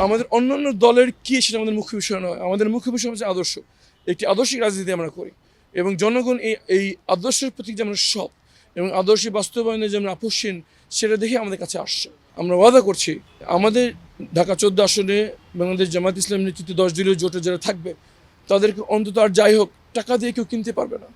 আমাদের অন্যান্য দলের কি সেটা আমাদের মুখ্য বিষয় নয়। আমাদের মুখ্য বিষয় হচ্ছে আদর্শ। একটি আদর্শিক রাজনীতি আমরা করি এবং জনগণ এই আদর্শের প্রতি যে আমরা সৎ এবং আদর্শিক বাস্তবায়নে যে আমরা আপোষহীন সেটা দেখে আমাদের কাছে আসছে। আমরা ওয়াদা করছি আমাদের ঢাকা 14 আসনে বাংলাদেশ জামাত ইসলাম নেতৃত্বে 10 দলীয় জোটে যারা থাকবে তাদেরকে অন্তত আর যাই হোক টাকা দিয়ে কেউ কিনতে পারবে না।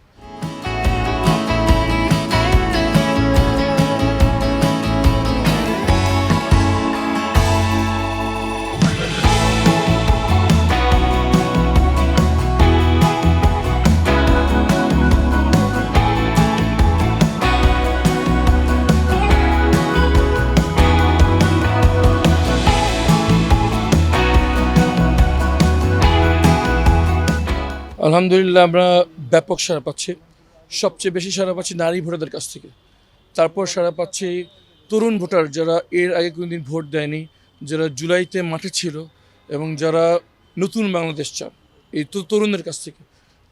আলহামদুলিল্লাহ আমরা ব্যাপক সাড়া পাচ্ছি। সবচেয়ে বেশি সাড়া পাচ্ছি নারী ভোটারদের কাছ থেকে, তারপর সাড়া পাচ্ছি তরুণ ভোটার যারা এর আগে কোনোদিন ভোট দেয়নি, যারা জুলাইতে মাঠে ছিল এবং যারা নতুন বাংলাদেশ চান এই তরুণদের কাছ থেকে।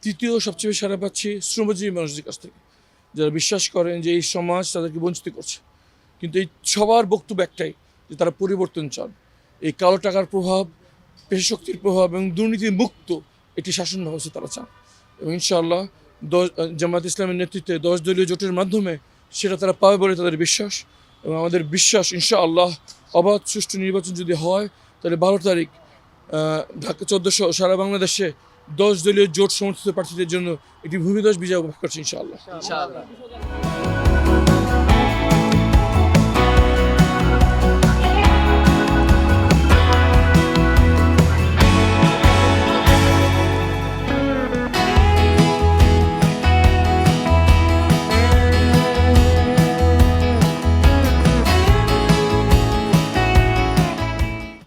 তৃতীয় সবচেয়ে বেশি সাড়া পাচ্ছি শ্রমজীবী মানুষদের কাছ থেকে, যারা বিশ্বাস করেন যে এই সমাজ তাদেরকে বঞ্চিত করছে। কিন্তু এই সবার বক্তব্য একটাই যে তারা পরিবর্তন চান। এই কালো টাকার প্রভাব, পেশাশক্তির প্রভাব এবং দুর্নীতি মুক্ত একটি শাসন ব্যবস্থা তারা চান এবং ইনশাআল্লাহ জামাত ইসলামের নেতৃত্বে 10 দলীয় জোটের মাধ্যমে সেটা তারা পাবে বলে তাদের বিশ্বাস। এবং আমাদের বিশ্বাস ইনশাআল্লাহ অবাধ সুষ্ঠু নির্বাচন যদি হয় তাহলে 12 তারিখ ঢাকা 14 সারা বাংলাদেশে 10 দলীয় জোট সমর্থিত প্রার্থীদের জন্য একটি ভূমিধস বিজয় উপভোগ করছে ইনশাআল্লাহ।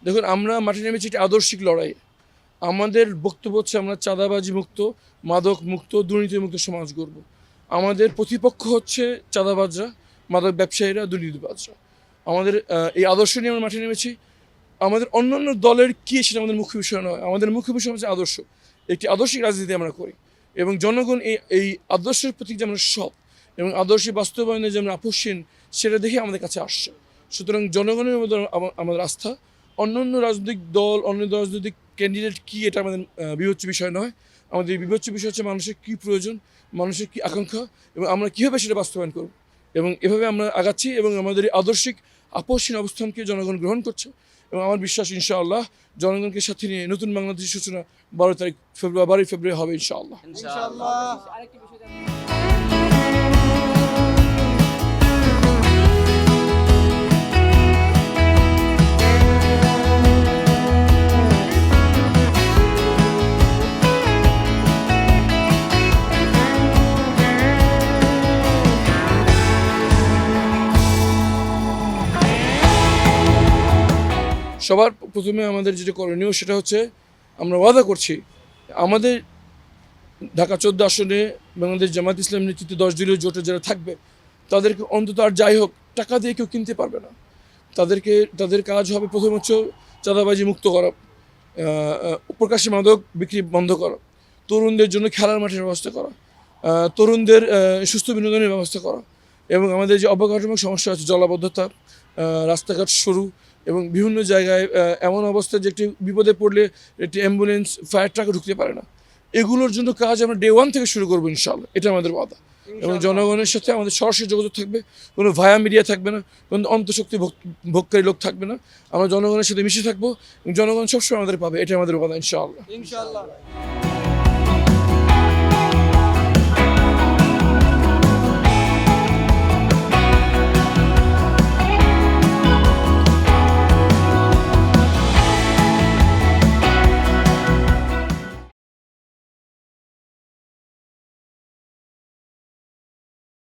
দেখুন আমরা মাঠে নেমেছি একটি আদর্শিক লড়াই। আমাদের বক্তব্য হচ্ছে আমরা চাঁদাবাজি মুক্ত, মাদক মুক্ত, দুর্নীতি মুক্ত সমাজ গড়ব। আমাদের প্রতিপক্ষ হচ্ছে চাঁদাবাজরা, মাদক ব্যবসায়ীরা, দুর্নীতিবাজরা। আমাদের এই আদর্শ নিয়ে আমরা মাঠে নেমেছি। আমাদের অন্যান্য দলের কি সেটা আমাদের মুখ্য বিষয় নয়। আমাদের মুখ্য বিষয় হচ্ছে আদর্শ। একটি আদর্শিক রাজনীতি আমরা করি এবং জনগণ এই আদর্শের প্রতি যে আমরা সৎ এবং আদর্শিক বাস্তবায়নে যে আমরা আপোষহীন সেটা দেখে আমাদের কাছে আসছে। সুতরাং জনগণের মধ্যে আমাদের আস্থা। অন্যান্য রাজনৈতিক দল, অন্য রাজনৈতিক ক্যান্ডিডেট কি এটা আমাদের বিবেচ্য বিষয় নয়। আমাদের বিবেচ্য বিষয় হচ্ছে মানুষের কী প্রয়োজন, মানুষের কী আকাঙ্ক্ষা এবং আমরা কীভাবে সেটা বাস্তবায়ন করব। এবং এভাবে আমরা আগাচ্ছি এবং আমাদের এই আদর্শিক আপোষহীন অবস্থানকে জনগণ গ্রহণ করছে এবং আমার বিশ্বাস ইনশাআল্লাহ জনগণকে সাথে নিয়ে নতুন বাংলাদেশের সূচনা 12 ফেব্রুয়ারি হবে ইনশাআল্লাহ। সবার প্রথমে আমাদের যেটা করণীয় সেটা হচ্ছে আমরা ওয়াদা করছি আমাদের ঢাকা 14 আসনে বাংলাদেশ জামাত ইসলাম নেতৃত্বে 10 দলীয় জোটে যারা থাকবে তাদেরকে অন্তত আর যাই হোক টাকা দিয়ে কেউ কিনতে পারবে না। তাদের কাজ হবে প্রথম হচ্ছে চাঁদাবাজি মুক্ত করা, প্রকাশ্যে মাদক বিক্রি বন্ধ করা, তরুণদের জন্য খেলার মাঠের ব্যবস্থা করা, তরুণদের সুস্থ বিনোদনের ব্যবস্থা করা এবং আমাদের যে অবকাঠামোগত সমস্যা আছে, জলাবদ্ধতা, রাস্তাঘাট সরু এবং বিভিন্ন জায়গায় এমন অবস্থা যে একটি বিপদে পড়লে একটি অ্যাম্বুলেন্স, ফায়ার ট্রাকও ঢুকতে পারে না। এগুলোর জন্য কাজ আমরা ডে 1 থেকে শুরু করবো ইনশাআল্লাহ। এটা আমাদের ওয়াদা এবং জনগণের সাথে আমাদের সরাসরি যোগাযোগ থাকবে, কোনো ভায়া মিডিয়া থাকবে না, কোনো অন্তঃশক্তি ভোগকারী লোক থাকবে না। আমরা জনগণের সাথে মিশে থাকবো এবং জনগণ সবসময় আমাদের পাবে, এটা আমাদের ওয়াদা ইনশাআল্লাহ।